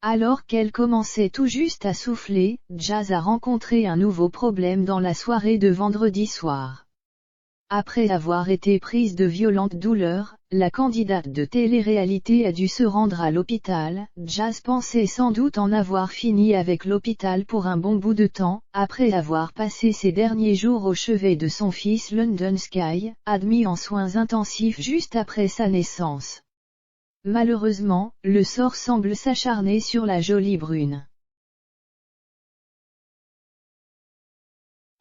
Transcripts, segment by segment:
Alors qu'elle commençait tout juste à souffler, Jazz a rencontré un nouveau problème dans la soirée de vendredi soir. Après avoir été prise de violentes douleurs, la candidate de télé-réalité a dû se rendre à l'hôpital. Jazz pensait sans doute en avoir fini avec l'hôpital pour un bon bout de temps, après avoir passé ses derniers jours au chevet de son fils London Sky, admis en soins intensifs juste après sa naissance. Malheureusement, le sort semble s'acharner sur la jolie brune.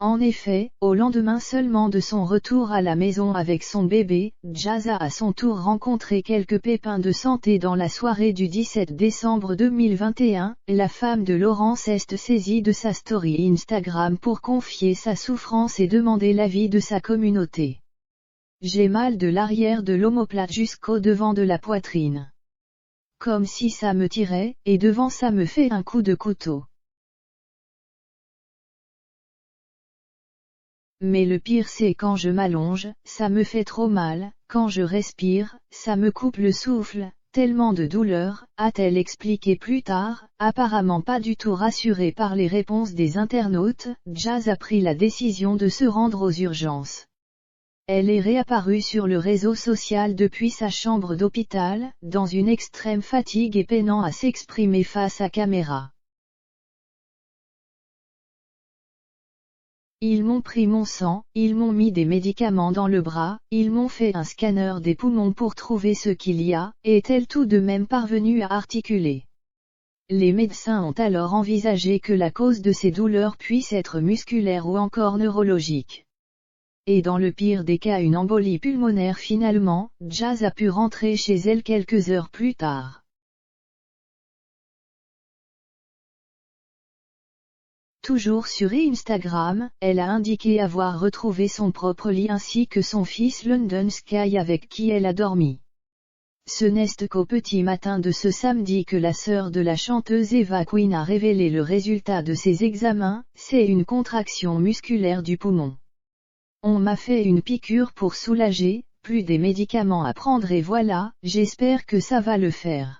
En effet, au lendemain seulement de son retour à la maison avec son bébé, Jazz a à son tour rencontré quelques pépins de santé dans la soirée du 17 décembre 2021. La femme de Laurence est saisie de sa story Instagram pour confier sa souffrance et demander l'avis de sa communauté. J'ai mal de l'arrière de l'omoplate jusqu'au devant de la poitrine. Comme si ça me tirait, et devant ça me fait un coup de couteau. Mais le pire c'est quand je m'allonge, ça me fait trop mal, quand je respire, ça me coupe le souffle, tellement de douleur, a-t-elle expliqué plus tard. Apparemment pas du tout rassurée par les réponses des internautes, Jazz a pris la décision de se rendre aux urgences. Elle est réapparue sur le réseau social depuis sa chambre d'hôpital, dans une extrême fatigue et peinant à s'exprimer face à caméra. Ils m'ont pris mon sang, ils m'ont mis des médicaments dans le bras, ils m'ont fait un scanner des poumons pour trouver ce qu'il y a, est-elle tout de même parvenue à articuler. Les médecins ont alors envisagé que la cause de ces douleurs puisse être musculaire ou encore neurologique. Et dans le pire des cas une embolie pulmonaire finalement. Jazz a pu rentrer chez elle quelques heures plus tard. Toujours sur Instagram, elle a indiqué avoir retrouvé son propre lit ainsi que son fils London Sky avec qui elle a dormi. Ce n'est qu'au petit matin de ce samedi que la sœur de la chanteuse Eva Queen a révélé le résultat de ses examens, c'est une contraction musculaire du poumon. On m'a fait une piqûre pour soulager, plus des médicaments à prendre et voilà, j'espère que ça va le faire.